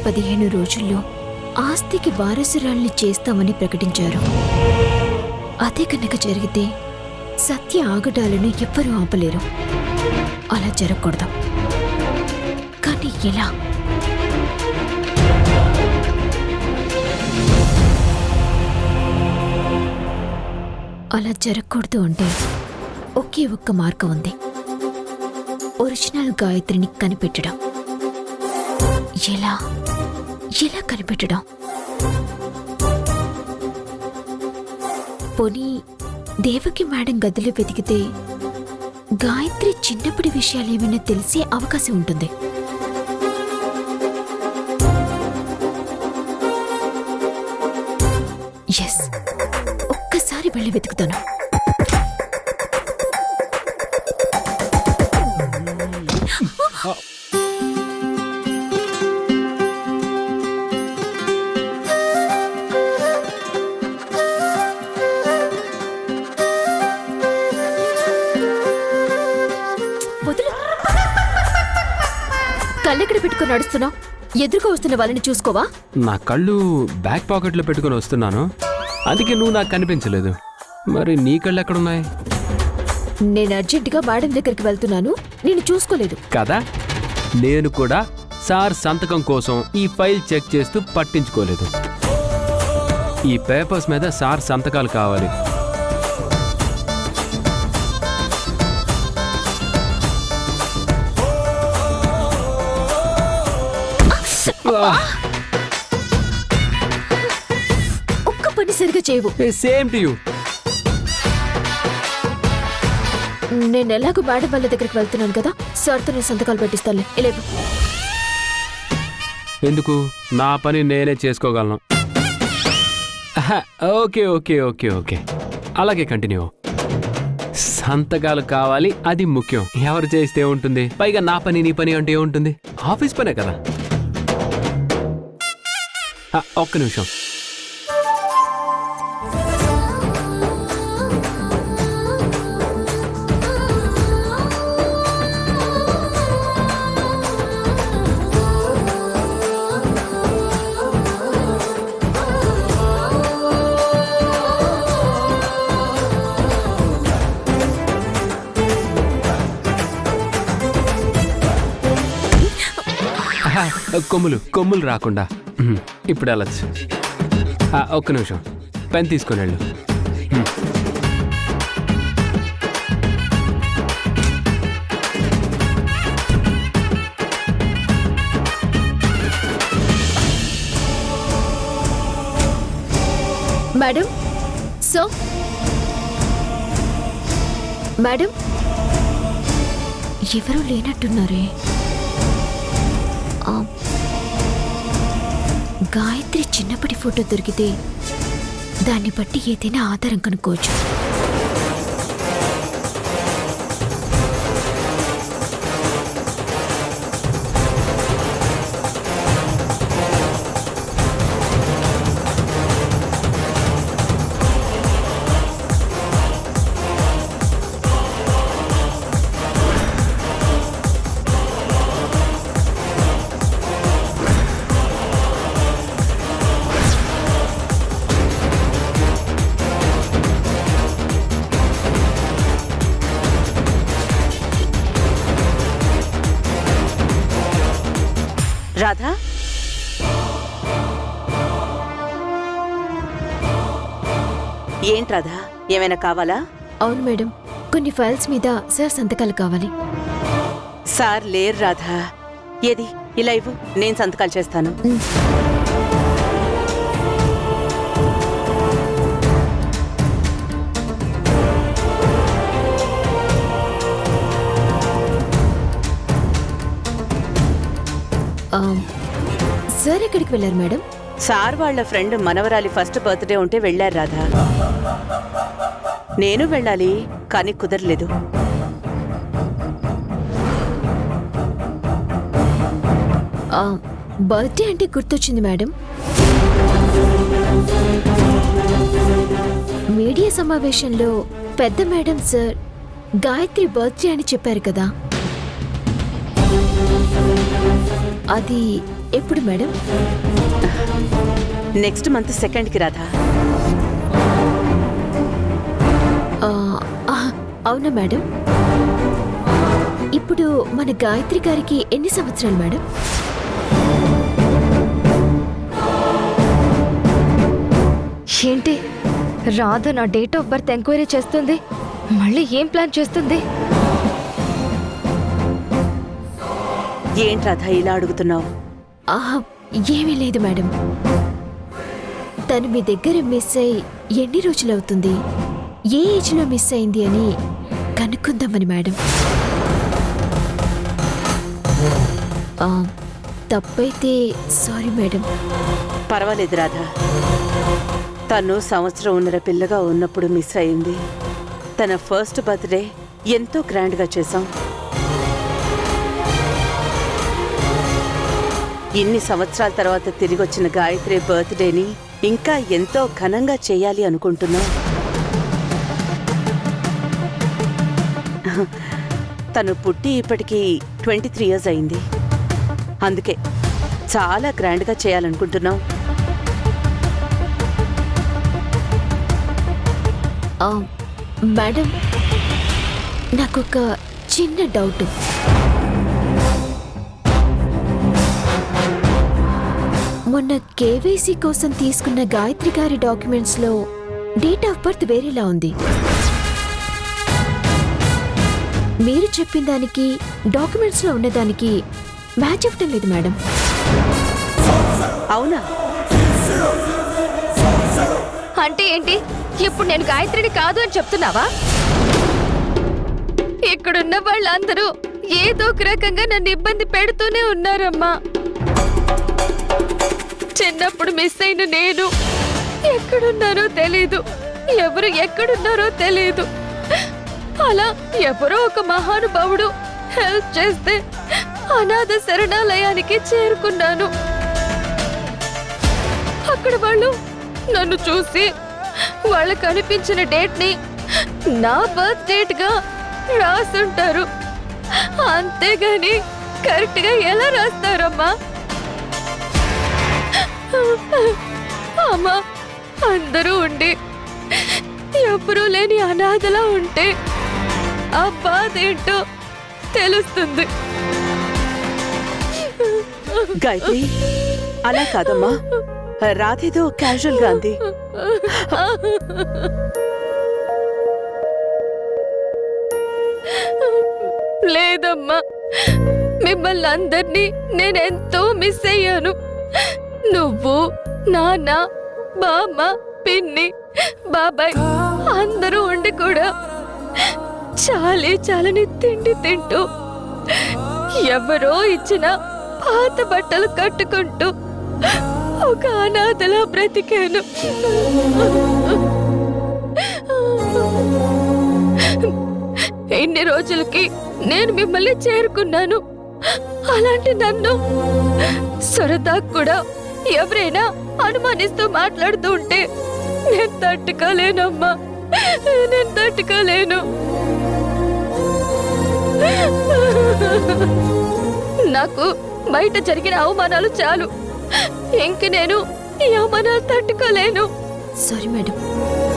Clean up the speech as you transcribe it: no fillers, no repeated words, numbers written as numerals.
15 రోజుల్లో ఆస్తికి వారసురాల్ని చేస్తామని ప్రకటించారు. అదే కనుక జరిగితే సత్య ఆగడాలను ఎవ్వరూ ఆపలేరు. అలా జరగకూడదు. కానీ ఎలా? అలా జరగకూడదు అంటే ఒకే ఒక్క మార్గం ఉంది. ఒరిజినల్ గాయత్రిని కనిపెట్టడం. ఎలా ఎలా కనిపెట్టడం? పోనీ దేవకి మేడం గదిలో వెతికితే గాయత్రి చిన్నప్పటి విషయాలేమైనా తెలిసే అవకాశం ఉంటుంది. ఎస్, ఒక్కసారి వెళ్ళి వెతుకుతాను. కళ్ళెక్కడ పెట్టుకుని నడుస్తున్నావు? ఎదురుగా వస్తున్న వాళ్ళని చూసుకోవా? నా కళ్ళు బ్యాక్ పాకెట్లో పెట్టుకుని వస్తున్నాను, అందుకే నువ్వు నాకు కనిపించలేదు. మరి నీ కళ్ళు ఎక్కడున్నాయి? నేను అర్జెంటుగా మేడం దగ్గరికి వెళ్తున్నాను, నేను చూసుకోలేదు కదా. నేను కూడా సార్ సంతకం కోసం ఈ ఫైల్ చెక్ చేస్తూ పట్టించుకోలేదు. ఈ పేపర్స్ మీద సార్ సంతకాలు కావాలి. ఒక్క పని సరిగా చేయవు. Same to you. నేను ఎలాగో మేడం వాళ్ళ దగ్గరికి వెళ్తున్నాను కదా, సార్తో నేను సంతకాలు పెట్టిస్తానులే. లేవు. ఎందుకు? నా పని నేనే చేసుకోగలను. ఓకే ఓకే ఓకే ఓకే, అలాగే కంటిన్యూ. సంతకాలు కావాలి, అది ముఖ్యం. ఎవరు చేస్తే ఉంటుంది? పైగా నా పని నీ పని అంటే ఏముంటుంది? ఆఫీస్ పనే కదా. ఒక్క నిమిషం. కొమ్ములు రాకుండా ఇప్పుడు వెళ్ళచ్చు. ఒక్క నిమిషం, పెన్ తీసుకొని వెళ్ళు. మేడం, సో మేడం, ఎవరూ లేనట్టున్నారే. గాయత్రి చిన్నప్పటి ఫోటో దొరికితే దాన్ని బట్టి ఏదైనా ఆధారం కనుక్కోవచ్చు. రాధా, ఏంటి రాధా, ఏమైనా కావాలా? అవును మేడం, కొన్ని ఫైల్స్ మీద సార్ సంతకాలు కావాలి. సార్ లేరు రాధా. ఏది ఇలా ఇవ్వు, నేను సంతకాలు చేస్తాను. సార్ ఎక్కడికి వెళ్ళారు మేడం? సార్ వాళ్ళ ఫ్రెండ్ మనవరాలి ఫస్ట్ బర్త్డే ఉంటే వెళ్ళారు రాధా. నేను వెళ్ళాలి, కానీ కుదరలేదు. బర్త్డే అంటే గుర్తొచ్చింది మేడం. మీడియా సమావేశంలో పెద్ద మేడం సార్ గాయత్రి బర్త్డే అని చెప్పారు కదా, అది ఎప్పుడు మేడం? నెక్స్ట్ మంత్ 2కి రాధా. ఆ, ఆ, అవునా మేడం? ఇప్పుడు మన గాయత్రి గారికి ఎన్ని సంవత్సరాలు మేడం? ఏంటి రాధ నా డేట్ ఆఫ్ బర్త్ ఎంక్వైరీ చేస్తుంది? మళ్ళీ ఏం ప్లాన్ చేస్తుంది? ఏంటి రాధా ఇలా అడుగుతున్నావు? ఆహా, ఏమీ లేదు మేడం. తను మీ దగ్గర మిస్ అయి ఎన్ని రోజులవుతుంది, ఏ ఏజ్లో మిస్ అయింది అని కనుక్కుందామని మేడం. ఆ, తప్పైతే సారీ మేడం. పర్వాలేదు రాధా. తను సంవత్సరం పిల్లగా ఉన్నప్పుడు మిస్ అయింది. తన ఫస్ట్ బర్త్డే ఎంతో గ్రాండ్గా చేశాం. ఇన్ని సంవత్సరాల తర్వాత తిరిగి వచ్చిన గాయత్రి బర్త్డేని ఇంకా ఎంతో ఘనంగా చేయాలి అనుకుంటున్నాం. తను పుట్టి ఇప్పటికి 23 years అయింది. అందుకే చాలా గ్రాండ్గా చేయాలనుకుంటున్నాం. ఆ, మేడం, నాకొక చిన్న డౌట్. మొన్న కేవైసీ కోసం తీసుకున్న గాయత్రి గారి డాక్యుమెంట్స్లో డేట్ ఆఫ్ బర్త్ వేరేలా ఉంది. మీరు చెప్పిన దానికి డాక్యుమెంట్స్లో ఉన్నదానికి మ్యాచ్ అవ్వటం లేదు మేడం. అవునా? అంటే ఏంటి? ఇప్పుడు నేను గాయత్రిని కాదు అని చెప్తున్నావా? ఇక్కడున్న వాళ్ళందరూ ఏదో ఒక రకంగా నన్ను ఇబ్బంది పెడుతూనే ఉన్నారమ్మా. చిన్నప్పుడు మిస్ అయిన నేను ఎక్కడున్నారో తెలీదు, ఎవరు ఎక్కడున్నారో తెలీదు. అలా ఎవరో ఒక మహానుభావుడు హెల్ప్ చేస్తే అనాథ శరణాలయానికి చేరుకున్నాను. అక్కడ వాళ్ళు నన్ను చూసి వాళ్ళకు అనిపించిన డేట్ ని నా బర్త్ డేట్ గా రాసుంటారు. అంతేగాని కరెక్ట్ గా ఎలా రాస్తారమ్మా? అమ్మా, అందరూ ఉండి ఎప్పుడూ లేని అనాథలా ఉంటే ఆ బాధ ఏంటో తెలుస్తుంది. గాయత్రి, అలా కాదమ్మా. రాధేదో క్యాజువల్ గా అంది. లేదమ్మా, మిమ్మల్ని అందరినీ నేనెంతో మిస్ అయ్యాను. నువ్వు, నాన్న, బామ్మ, పిన్ని, బాబాయ్ అందరూ ఉండి కూడా చాలని తిండి తింటూ ఎవరో ఇచ్చిన పాత బట్టలు కట్టుకుంటూ ఒక అనాథలా బ్రతికాను. ఇన్ని రోజులకి నేను మిమ్మల్ని చేరుకున్నాను. అలాంటి నన్ను సరదా కూడా ఎవరైనా అనుమానిస్తూ మాట్లాడుతూ ఉంటే నేను తట్టుకోలేనమ్మా, నేను తట్టుకోలేను. నాకు బయట జరిగిన అవమానాలు చాలు. ఇంక నేను ఈ అవమానాలు తట్టుకోలేను. Sorry madam.